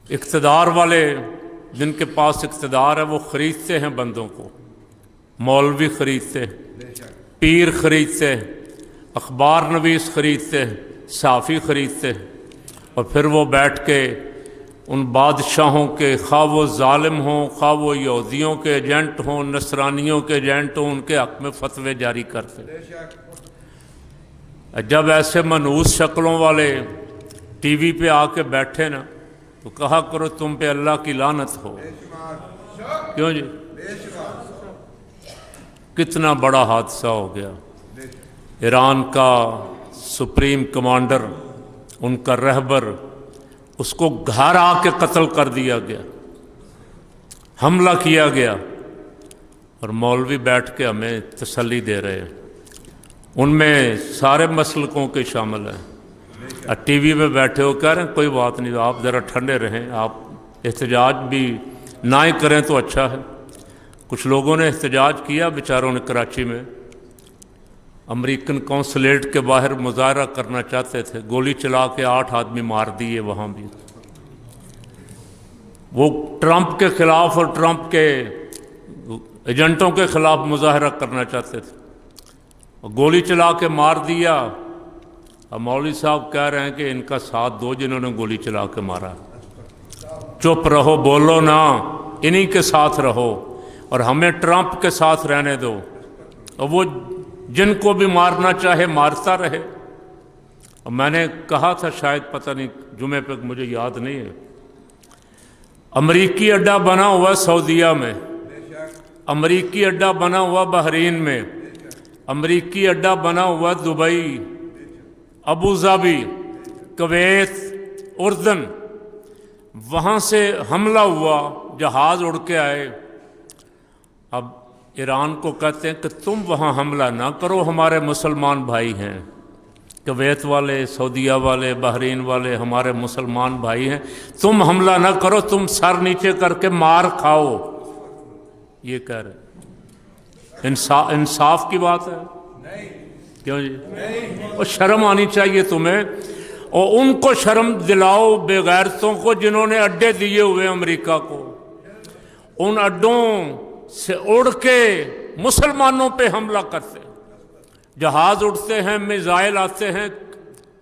اقتدار والے جن کے پاس اقتدار ہے وہ خریدتے ہیں بندوں کو، مولوی خریدتے، پیر خریدتے، اخبار نویس خریدتے، صحافی خریدتے، اور پھر وہ بیٹھ کے ان بادشاہوں کے، خواہ وہ ظالم ہوں، خواہ وہ یہودیوں کے ایجنٹ ہوں، نصرانیوں کے ایجنٹ ہوں، ان کے حق میں فتوے جاری کرتے۔ جب ایسے منحوس شکلوں والے ٹی وی پہ آ کے بیٹھے نا تو کہا کرو تم پہ اللہ کی لعنت ہو۔ کیوں جی؟ کتنا بڑا حادثہ ہو گیا۔ ایران کا سپریم کمانڈر، ان کا رہبر، اس کو گھر آ کے قتل کر دیا گیا، حملہ کیا گیا، اور مولوی بیٹھ کے ہمیں تسلی دے رہے ہیں۔ ان میں سارے مسلکوں کے شامل ہیں۔ ٹی وی پہ بیٹھے ہو کہہ رہے ہیں کوئی بات نہیں، آپ ذرا ٹھنڈے رہیں، آپ احتجاج بھی نہ ہی کریں تو اچھا ہے۔ کچھ لوگوں نے احتجاج کیا بیچاروں نے، کراچی میں امریکن قونصلیٹ کے باہر مظاہرہ کرنا چاہتے تھے، گولی چلا کے 8 آدمی مار دیے وہاں بھی۔ وہ ٹرمپ کے خلاف اور ٹرمپ کے ایجنٹوں کے خلاف مظاہرہ کرنا چاہتے تھے، گولی چلا کے مار دیا۔ اب مولوی صاحب کہہ رہے ہیں کہ ان کا ساتھ دو جنہوں نے گولی چلا کے مارا، چپ رہو، بولو نا، انہی کے ساتھ رہو اور ہمیں ٹرمپ کے ساتھ رہنے دو، اور وہ جن کو بھی مارنا چاہے مارتا رہے۔ اور میں نے کہا تھا، شاید پتہ نہیں جمعے پہ، مجھے یاد نہیں ہے، امریکی اڈا بنا ہوا سعودیہ میں، امریکی اڈا بنا ہوا بحرین میں، امریکی اڈا بنا ہوا دبئی، ابوظہبی، کویت، اردن، وہاں سے حملہ ہوا، جہاز اڑ کے آئے۔ اب ایران کو کہتے ہیں کہ تم وہاں حملہ نہ کرو، ہمارے مسلمان بھائی ہیں، کویت والے، سعودیہ والے، بحرین والے ہمارے مسلمان بھائی ہیں، تم حملہ نہ کرو، تم سر نیچے کر کے مار کھاؤ، یہ کہہ رہے۔ انصاف کی بات ہے؟ کیوں جی؟ اور شرم آنی چاہیے تمہیں، اور ان کو شرم دلاؤ بے غیرتوں کو جنہوں نے اڈے دیے ہوئے امریکہ کو، ان اڈوں سے اڑ کے مسلمانوں پہ حملہ کرتے، جہاز اڑتے ہیں، میزائل آتے ہیں۔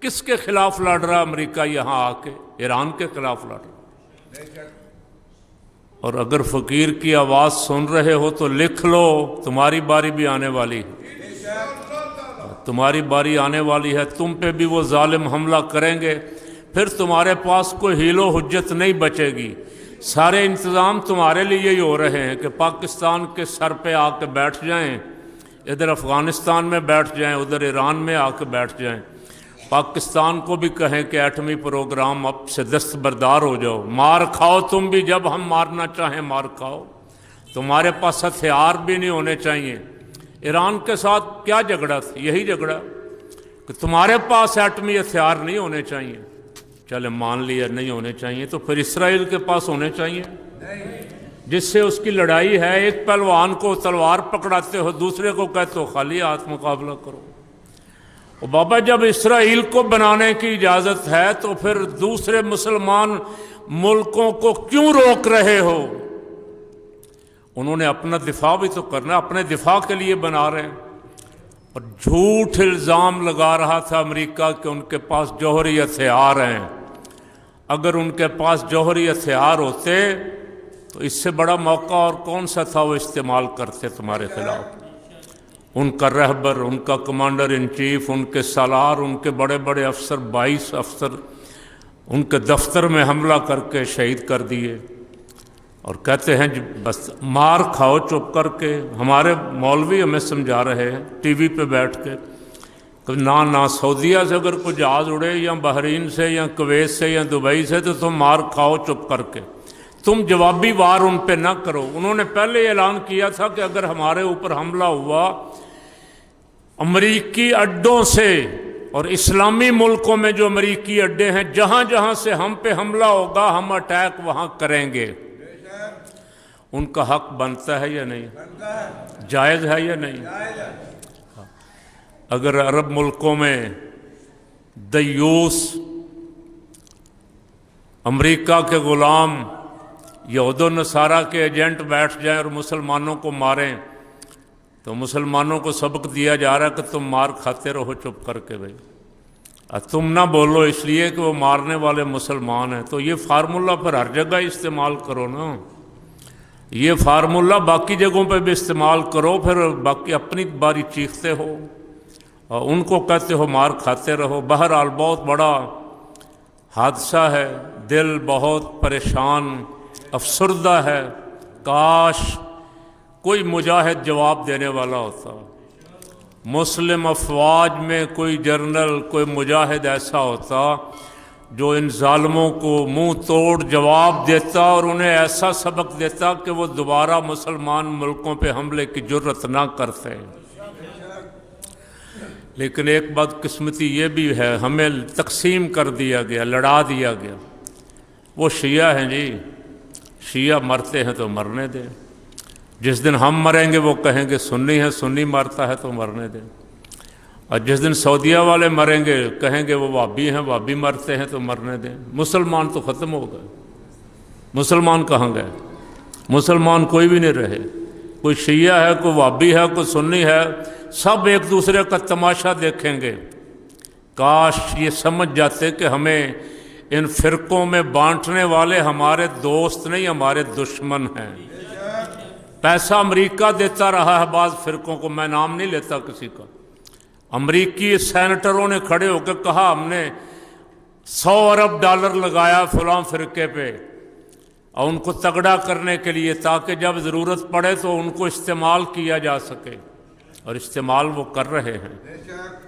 کس کے خلاف لڑ رہا امریکہ یہاں آ کے؟ ایران کے خلاف لڑ رہا۔ اور اگر فقیر کی آواز سن رہے ہو تو لکھ لو، تمہاری باری بھی آنے والی ہے، تمہاری باری آنے والی ہے، تم پہ بھی وہ ظالم حملہ کریں گے، پھر تمہارے پاس کوئی حیل و حجت نہیں بچے گی۔ سارے انتظام تمہارے لیے ہی ہو رہے ہیں کہ پاکستان کے سر پہ آ کے بیٹھ جائیں، ادھر افغانستان میں بیٹھ جائیں، ادھر ایران میں آ کے بیٹھ جائیں، پاکستان کو بھی کہیں کہ ایٹمی پروگرام اب سے دستبردار ہو جاؤ، مار کھاؤ تم بھی، جب ہم مارنا چاہیں مار کھاؤ، تمہارے پاس ہتھیار بھی نہیں ہونے چاہیے۔ ایران کے ساتھ کیا جھگڑا تھا؟ یہی جھگڑا کہ تمہارے پاس ایٹمی ہتھیار نہیں ہونے چاہیے۔ چلے مان لیا نہیں ہونے چاہیے، تو پھر اسرائیل کے پاس ہونے چاہیے، جس سے اس کی لڑائی ہے۔ ایک پہلوان کو تلوار پکڑاتے ہو، دوسرے کو کہتے ہو خالی ہاتھ مقابلہ کرو۔ اور بابا جب اسرائیل کو بنانے کی اجازت ہے تو پھر دوسرے مسلمان ملکوں کو کیوں روک رہے ہو؟ انہوں نے اپنا دفاع بھی تو کرنا، اپنے دفاع کے لیے بنا رہے ہیں۔ اور جھوٹ الزام لگا رہا تھا امریکہ کہ ان کے پاس جوہری ہتھیار ہیں۔ اگر ان کے پاس جوہری ہتھیار ہوتے تو اس سے بڑا موقع اور کون سا تھا وہ استعمال کرتے تمہارے خلاف۔ ان کا رہبر، ان کا کمانڈر ان چیف، ان کے سالار، ان کے بڑے بڑے افسر، 22 افسر ان کے دفتر میں حملہ کر کے شہید کر دیے، اور کہتے ہیں بس مار کھاؤ چپ کر کے۔ ہمارے مولوی ہمیں سمجھا رہے ہیں ٹی وی پہ بیٹھ کے کہ نہ سعودیہ سے اگر کوئی جہاز اڑے، یا بحرین سے، یا کویت سے، یا دبئی سے، تو تم مار کھاؤ چپ کر کے، تم جوابی وار ان پہ نہ کرو۔ انہوں نے پہلے اعلان کیا تھا کہ اگر ہمارے اوپر حملہ ہوا امریکی اڈوں سے، اور اسلامی ملکوں میں جو امریکی اڈے ہیں، جہاں جہاں سے ہم پہ حملہ ہوگا ہم اٹیک وہاں کریں گے۔ ان کا حق بنتا ہے یا نہیں؟ جائز ہے یا نہیں؟ اگر عرب ملکوں میں دیوس امریکہ کے غلام یہود و نصارہ کے ایجنٹ بیٹھ جائیں اور مسلمانوں کو ماریں، تو مسلمانوں کو سبق دیا جا رہا ہے کہ تم مار کھاتے رہو چپ کر کے بھائی، تم نہ بولو اس لیے کہ وہ مارنے والے مسلمان ہیں۔ تو یہ فارمولہ پھر ہر جگہ استعمال کرو نا، یہ فارمولہ باقی جگہوں پہ بھی استعمال کرو، پھر باقی اپنی باری چیختے ہو اور ان کو کہتے ہو مار کھاتے رہو۔ بہرحال بہت بڑا حادثہ ہے، دل بہت پریشان افسردہ ہے، کاش کوئی مجاہد جواب دینے والا ہوتا، مسلم افواج میں کوئی جنرل، کوئی مجاہد ایسا ہوتا جو ان ظالموں کو منہ توڑ جواب دیتا اور انہیں ایسا سبق دیتا کہ وہ دوبارہ مسلمان ملکوں پہ حملے کی جرت نہ کرتے۔ لیکن ایک بدقسمتی یہ بھی ہے، ہمیں تقسیم کر دیا گیا، لڑا دیا گیا۔ وہ شیعہ ہیں جی، شیعہ مرتے ہیں تو مرنے دیں، جس دن ہم مریں گے وہ کہیں گے سنی ہے، سنی مرتا ہے تو مرنے دیں، اور جس دن سعودیہ والے مریں گے کہیں گے وہ وہابی ہیں، وہابی مرتے ہیں تو مرنے دیں۔ مسلمان تو ختم ہو گئے، مسلمان کہاں گئے؟ مسلمان کوئی بھی نہیں رہے، کوئی شیعہ ہے، کوئی وہابی ہے، کوئی سنی ہے، سب ایک دوسرے کا تماشا دیکھیں گے۔ کاش یہ سمجھ جاتے کہ ہمیں ان فرقوں میں بانٹنے والے ہمارے دوست نہیں، ہمارے دشمن ہیں۔ پیسہ امریکہ دیتا رہا ہے بعض فرقوں کو، میں نام نہیں لیتا کسی کا، امریکی سینیٹروں نے کھڑے ہو کے کہا ہم نے $100 ارب لگایا فلاں فرقے پہ اور ان کو تگڑا کرنے کے لیے، تاکہ جب ضرورت پڑے تو ان کو استعمال کیا جا سکے، اور استعمال وہ کر رہے ہیں،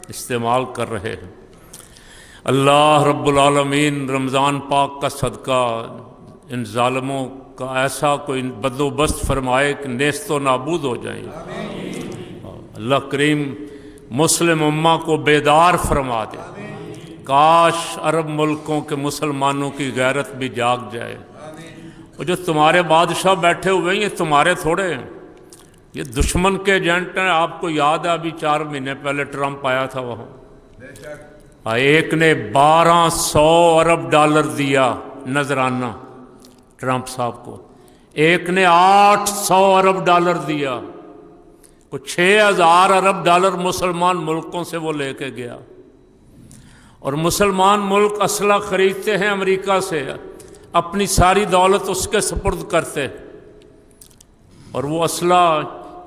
استعمال کر رہے ہیں۔ اللہ رب العالمین رمضان پاک کا صدقہ ان ظالموں کا ایسا کوئی بندوبست فرمائے کہ نیست و نابود ہو جائیں۔ اللہ کریم مسلم امہ کو بیدار فرما دے، کاش عرب ملکوں کے مسلمانوں کی غیرت بھی جاگ جائے۔ اور جو تمہارے بادشاہ بیٹھے ہوئے ہیں یہ تمہارے تھوڑے ہیں، یہ دشمن کے ایجنٹ ہیں۔ آپ کو یاد ہے ابھی 4 مہینے پہلے ٹرمپ آیا تھا وہاں، ایک نے $1200 ارب دیا نذرانہ ٹرمپ صاحب کو، ایک نے $800 ارب دیا، کو $6000 ارب مسلمان ملکوں سے وہ لے کے گیا، اور مسلمان ملک اسلحہ خریدتے ہیں امریکہ سے، اپنی ساری دولت اس کے سپرد کرتے، اور وہ اسلحہ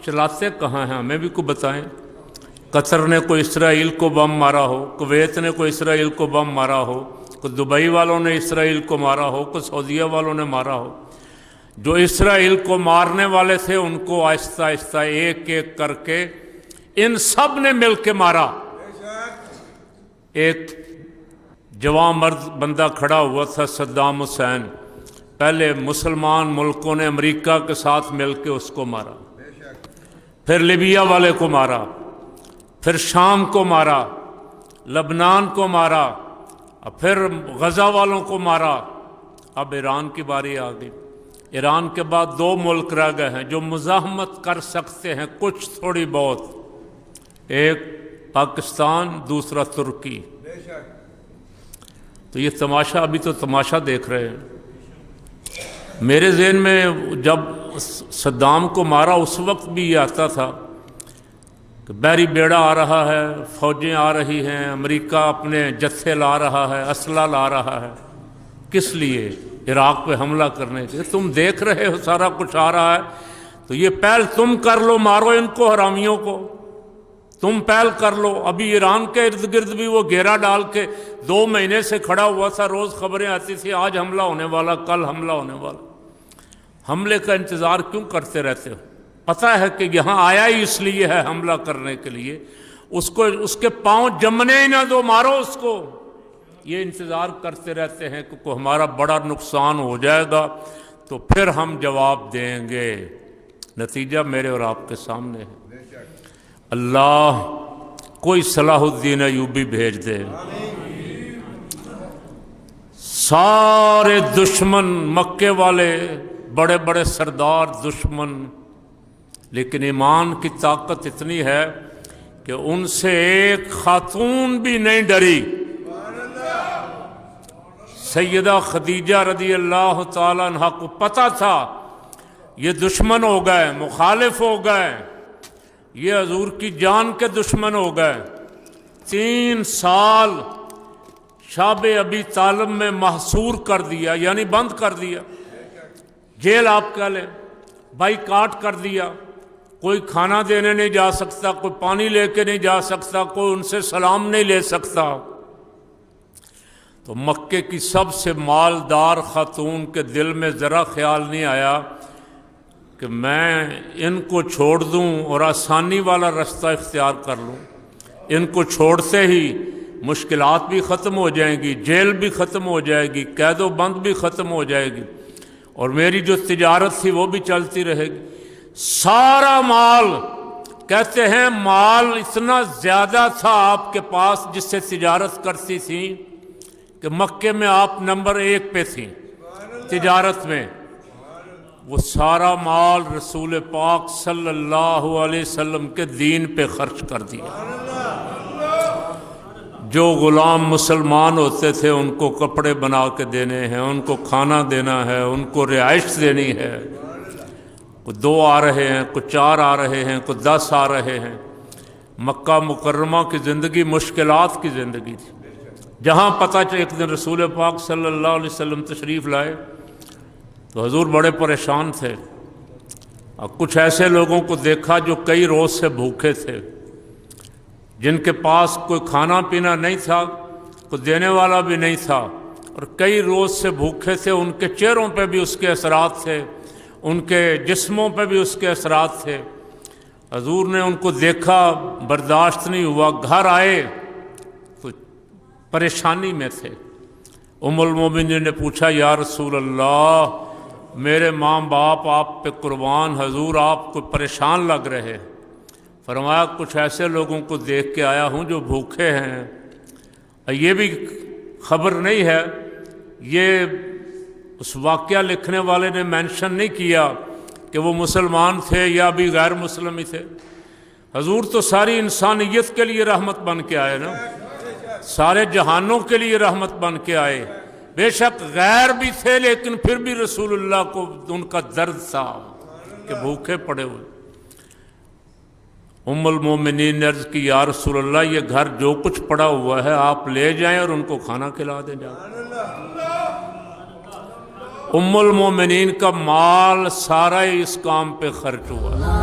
چلاتے کہاں ہیں؟ ہمیں بھی کو بتائیں۔ قطر نے کوئی اسرائیل کو بم مارا ہو، کویت نے کوئی اسرائیل کو بم مارا ہو، کوئی دبئی والوں نے اسرائیل کو مارا ہو، کوئی سعودیہ والوں نے مارا ہو، جو اسرائیل کو مارنے والے تھے ان کو آہستہ آہستہ ایک ایک کر کے ان سب نے مل کے مارا۔ ایک جوان مرد بندہ کھڑا ہوا تھا صدام حسین، پہلے مسلمان ملکوں نے امریکہ کے ساتھ مل کے اس کو مارا، پھر لیبیا والے کو مارا، پھر شام کو مارا، لبنان کو مارا، پھر غزہ والوں کو مارا، اب ایران کی باری آ گئی۔ ایران کے بعد 2 ملک رہ گئے ہیں جو مزاحمت کر سکتے ہیں کچھ تھوڑی بہت، ایک پاکستان، دوسرا ترکی۔ تو یہ تماشا، ابھی تو تماشا دیکھ رہے ہیں۔ میرے ذہن میں جب صدام کو مارا اس وقت بھی یہ آتا تھا کہ بحری بیڑا آ رہا ہے، فوجیں آ رہی ہیں، امریکہ اپنے جتھے لا رہا ہے، اسلحہ لا رہا ہے، کس لیے؟ عراق پہ حملہ کرنے کے۔ تم دیکھ رہے ہو سارا کچھ آ رہا ہے، تو یہ پہل تم کر لو، مارو ان کو، حرامیوں کو، تم پہل کر لو۔ ابھی ایران کے ارد گرد بھی وہ گھیرا ڈال کے 2 مہینے سے کھڑا ہوا تھا، روز خبریں آتی تھی آج حملہ ہونے والا، کل حملہ ہونے والا۔ حملے کا انتظار کیوں کرتے رہتے ہو؟ پتہ ہے کہ یہاں آیا ہی اس لیے ہے حملہ کرنے کے لیے، اس کے پاؤں جمنے ہی نہ دو، مارو اس کو۔ یہ انتظار کرتے رہتے ہیں کہ کوئی ہمارا بڑا نقصان ہو جائے گا تو پھر ہم جواب دیں گے۔ نتیجہ میرے اور آپ کے سامنے ہے۔ اللہ کوئی صلاح الدین ایوبی بھیج دے، سارے دشمن مکے والے، بڑے بڑے سردار دشمن، لیکن ایمان کی طاقت اتنی ہے کہ ان سے ایک خاتون بھی نہیں ڈری، سیدہ خدیجہ رضی اللہ تعالیٰ عنہ کو پتہ تھا یہ دشمن ہو گئے، مخالف ہو گئے، یہ حضور کی جان کے دشمن ہو گئے۔ 3 سال شاب ابی طالب میں محصور کر دیا، یعنی بند کر دیا، جیل آپ کہہ لیں، بائیکاٹ کر دیا، کوئی کھانا دینے نہیں جا سکتا، کوئی پانی لے کے نہیں جا سکتا، کوئی ان سے سلام نہیں لے سکتا۔ تو مکے کی سب سے مالدار خاتون کے دل میں ذرا خیال نہیں آیا کہ میں ان کو چھوڑ دوں اور آسانی والا رستہ اختیار کر لوں۔ ان کو چھوڑتے ہی مشکلات بھی ختم ہو جائیں گی، جیل بھی ختم ہو جائے گی، قید و بند بھی ختم ہو جائے گی، اور میری جو تجارت تھی وہ بھی چلتی رہے گی۔ سارا مال، کہتے ہیں مال اتنا زیادہ تھا آپ کے پاس جس سے تجارت کرتی تھیں کہ مکے میں آپ نمبر 1 پہ تھیں تجارت میں۔ وہ سارا مال رسول پاک صلی اللہ علیہ وسلم کے دین پہ خرچ کر دیا۔ جو غلام مسلمان ہوتے تھے ان کو کپڑے بنا کے دینے ہیں، ان کو کھانا دینا ہے، ان کو رہائش دینی ہے۔ کوئی 2 آ رہے ہیں، کوئی 4 آ رہے ہیں، کوئی 10 آ رہے ہیں۔ مکہ مکرمہ کی زندگی مشکلات کی زندگی تھی۔ جہاں پتہ چلا ایک دن رسول پاک صلی اللہ علیہ وسلم تشریف لائے تو حضور بڑے پریشان تھے، اور کچھ ایسے لوگوں کو دیکھا جو کئی روز سے بھوکے تھے، جن کے پاس کوئی کھانا پینا نہیں تھا، کوئی دینے والا بھی نہیں تھا، اور کئی روز سے بھوکے تھے۔ ان کے چہروں پہ بھی اس کے اثرات تھے، ان کے جسموں پہ بھی اس کے اثرات تھے۔ حضور نے ان کو دیکھا، برداشت نہیں ہوا، گھر آئے تو پریشانی میں تھے۔ ام المومنین نے پوچھا یا رسول اللہ، میرے ماں باپ آپ پہ قربان، حضور آپ کو پریشان لگ رہے۔ فرمایا کچھ ایسے لوگوں کو دیکھ کے آیا ہوں جو بھوکے ہیں۔ یہ بھی خبر نہیں ہے، یہ اس واقعہ لکھنے والے نے مینشن نہیں کیا کہ وہ مسلمان تھے یا بھی غیر مسلم ہی تھے۔ حضور تو ساری انسانیت کے لیے رحمت بن کے آئے نا، سارے جہانوں کے لیے رحمت بن کے آئے۔ بے شک غیر بھی تھے لیکن پھر بھی رسول اللہ کو ان کا درد تھا کہ بھوکے پڑے ہوئے۔ ام المومنین نے عرض کی یا رسول اللہ، یہ گھر جو کچھ پڑا ہوا ہے آپ لے جائیں اور ان کو کھانا کھلا دیں جا۔ ام المومنین کا مال سارا ہی اس کام پہ خرچ ہوا۔